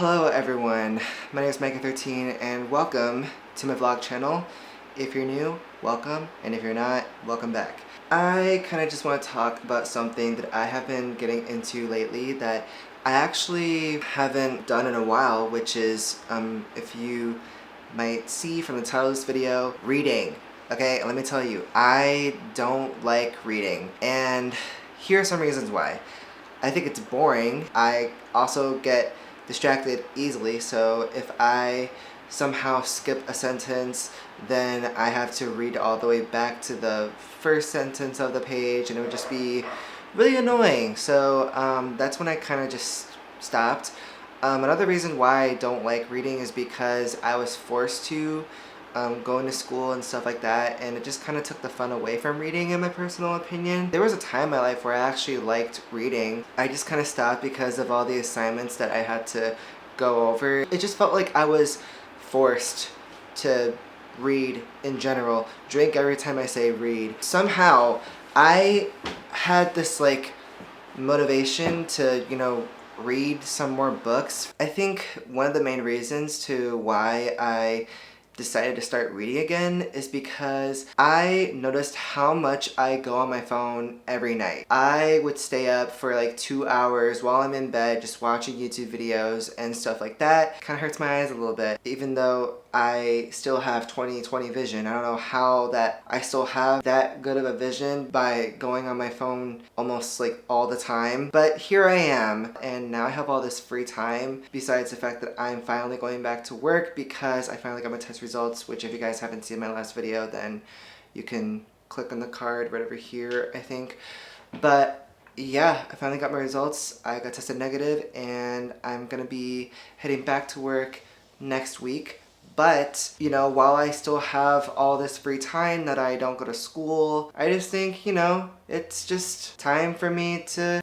Hello everyone, my name is Micah 13 and welcome to my vlog channel. If you're new, welcome, and if you're not, welcome back. I kind of just want to talk about something that I have been getting into lately that I actually haven't done in a while, which is, if you might see from the title of this video, reading. Okay, let me tell you, I don't like reading, and here are some reasons why. I think it's boring. I also get distracted easily, so if I somehow skip a sentence, then I have to read all the way back to the first sentence of the page, and it would just be really annoying. So that's when I kind of just stopped. Another reason why I don't like reading is because I was forced to going to school and stuff like that, and it just kind of took the fun away from reading, in my personal opinion. There was a time in my life where I actually liked reading. I just kind of stopped because of all the assignments that I had to go over. It just felt like I was forced to read in general. Drink every time I say read. Somehow I had this like motivation to, read some more books. I think one of the main reasons to why I decided to start reading again is because I noticed how much I go on my phone every night. I would stay up for like 2 hours while I'm in bed just watching YouTube videos and stuff like that. Kind of hurts my eyes a little bit, even though I still have 20/20 vision. I don't know how that I still have that good of a vision by going on my phone almost like all the time. But here I am, and now I have all this free time, besides the fact that I'm finally going back to work because I finally got my test results, which if you guys haven't seen my last video, then you can click on the card right over here, I think. But yeah, I finally got my results. I got tested negative, and I'm gonna be heading back to work next week. But, while I still have all this free time that I don't go to school, I just think, it's just time for me to,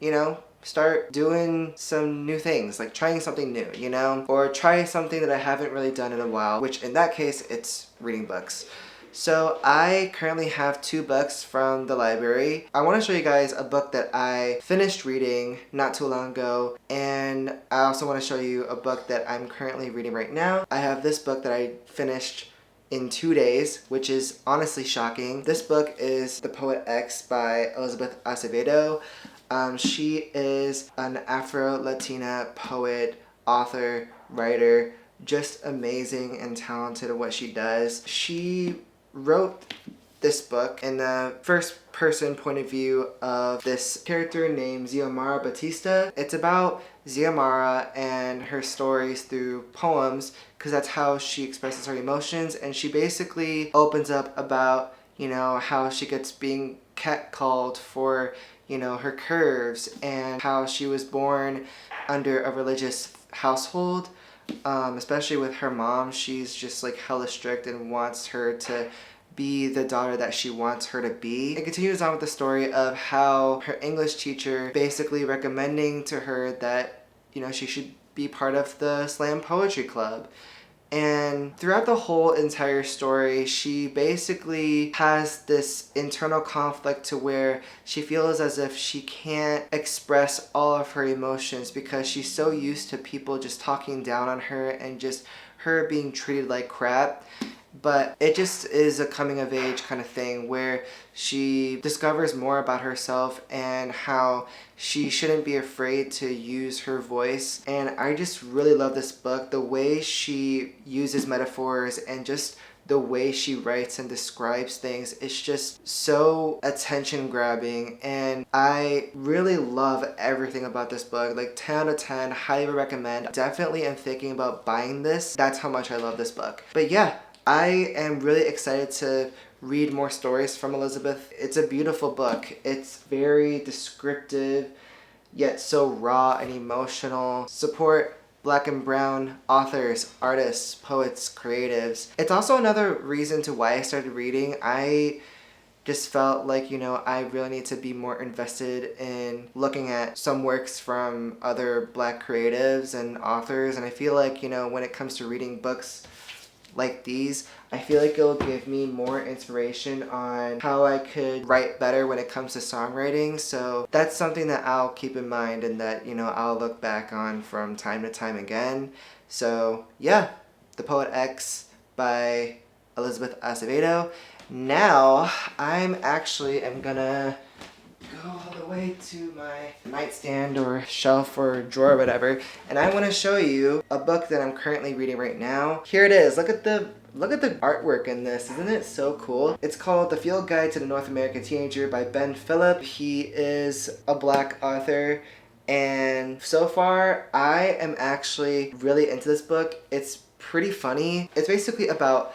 start doing some new things, like trying something new, or try something that I haven't really done in a while, which in that case, it's reading books. So I currently have 2 books from the library. I want to show you guys a book that I finished reading not too long ago, and I also want to show you a book that I'm currently reading right now. I have this book that I finished in 2 days, which is honestly shocking. This book is The Poet X by Elizabeth Acevedo. She is an Afro-Latina poet, author, writer, just amazing and talented at what she does. She wrote this book in the first person point of view of this character named Xiomara Batista. It's about Xiomara and her stories through poems, because that's how she expresses her emotions, and she basically opens up about, how she gets being catcalled for, her curves, and how she was born under a religious household. Especially with her mom, she's just like hella strict and wants her to be the daughter that she wants her to be. It continues on with the story of how her English teacher basically recommending to her that, she should be part of the slam poetry club. And throughout the whole entire story, she basically has this internal conflict to where she feels as if she can't express all of her emotions because she's so used to people just talking down on her and just her being treated like crap. But it just is a coming of age kind of thing where she discovers more about herself and how she shouldn't be afraid to use her voice. And I just really love this book, the way she uses metaphors and just the way she writes and describes things. It's just so attention grabbing, and I really love everything about this book. Like 10 out of 10, highly recommend. Definitely am thinking about buying this. That's how much I love this book. But yeah, I am really excited to read more stories from Elizabeth. It's a beautiful book. It's very descriptive, yet so raw and emotional. Support Black and brown authors, artists, poets, creatives. It's also another reason to why I started reading. I just felt like, I really need to be more invested in looking at some works from other Black creatives and authors. And I feel like, when it comes to reading books like these, I feel like it'll give me more inspiration on how I could write better when it comes to songwriting. So that's something that I'll keep in mind and that, you know, I'll look back on from time to time again. So yeah, The Poet X by Elizabeth Acevedo. Now I'm gonna go all the way to my nightstand or shelf or drawer or whatever, and I want to show you a book that I'm currently reading right now. Here it is. Look at the artwork in this. Isn't it so cool? It's called The Field Guide to the North American Teenager by philippe. He is a Black author, and so far I am actually really into this book. It's pretty funny. It's basically about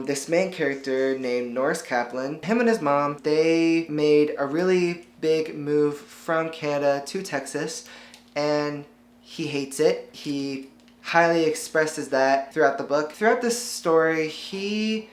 this main character named Norris Kaplan. Him and his mom, they made a really big move from Canada to Texas, and he hates it. He highly expresses that throughout the book. Throughout this story, he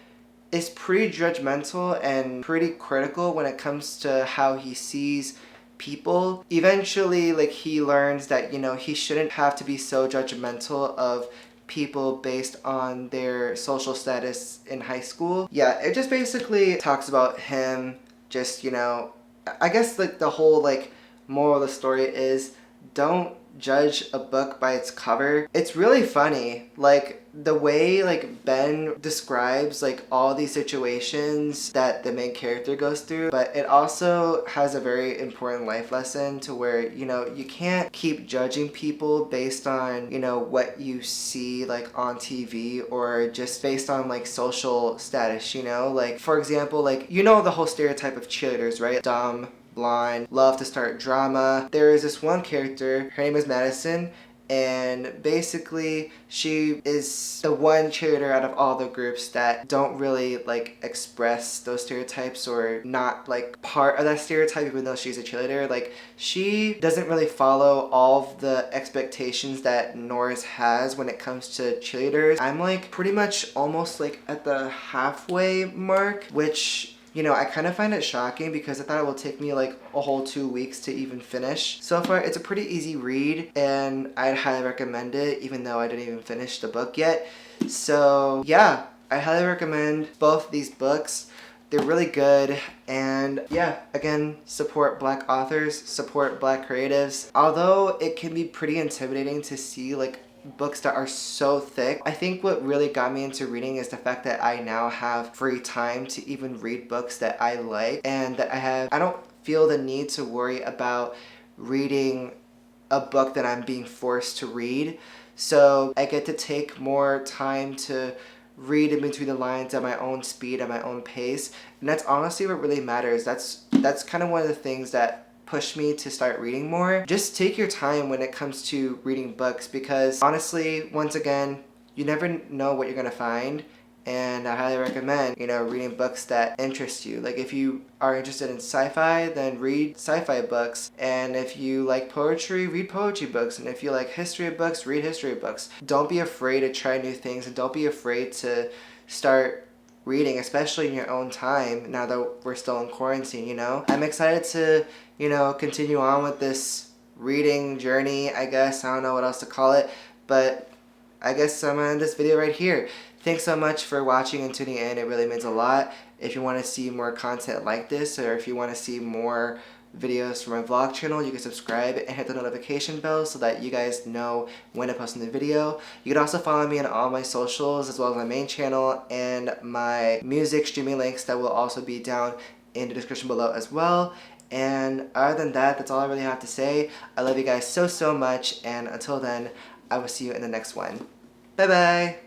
is pretty judgmental and pretty critical when it comes to how he sees people. Eventually, like, he learns that, you know, he shouldn't have to be so judgmental of people based on their social status in high school. Yeah, it just basically talks about him just, you know, I guess like the whole like moral of the story is don't judge a book by its cover. It's really funny, like the way like Ben describes like all these situations that the main character goes through, but it also has a very important life lesson to where, you know, you can't keep judging people based on, you know, what you see like on TV or just based on like social status, you know? Like, for example, like, you know, the whole stereotype of cheerleaders, right? Dumb, blonde, love to start drama. There is this one character, her name is Madison, and basically she is the one cheerleader out of all the groups that don't really like express those stereotypes or not like part of that stereotype even though she's a cheerleader. Like, she doesn't really follow all of the expectations that Norris has when it comes to cheerleaders. I'm like pretty much almost like at the halfway mark, which, you know, I kind of find it shocking because I thought it will take me like a whole 2 weeks to even finish. So far, it's a pretty easy read and I'd highly recommend it even though I didn't even finish the book yet. So yeah, I highly recommend both these books. They're really good, and yeah, again, support Black authors, support Black creatives. Although it can be pretty intimidating to see like books that are so thick, I think what really got me into reading is the fact that I now have free time to even read books that I like, and that I don't feel the need to worry about reading a book that I'm being forced to read. So I get to take more time to read in between the lines at my own speed, at my own pace, and that's honestly what really matters. That's kind of one of the things that pushed me to start reading more. Just take your time when it comes to reading books, because honestly, once again, you never know what you're gonna find, and I highly recommend, you know, reading books that interest you. Like, if you are interested in sci-fi, then read sci-fi books, and if you like poetry, read poetry books, and if you like history books, read history books. Don't be afraid to try new things, and don't be afraid to start reading, especially in your own time now that we're still in quarantine, you know? I'm excited to, you know, continue on with this reading journey, I guess. I don't know what else to call it, but I guess I'm gonna end this video right here. Thanks so much for watching and tuning in. It really means a lot. If you want to see more content like this, or if you want to see more videos from my vlog channel, you can subscribe and hit the notification bell so that you guys know when I post a new video. You can also follow me on all my socials, as well as my main channel and my music streaming links that will also be down in the description below as well. And other than that, that's all I really have to say. I love you guys so much, and until then, I will see you in the next one. Bye bye!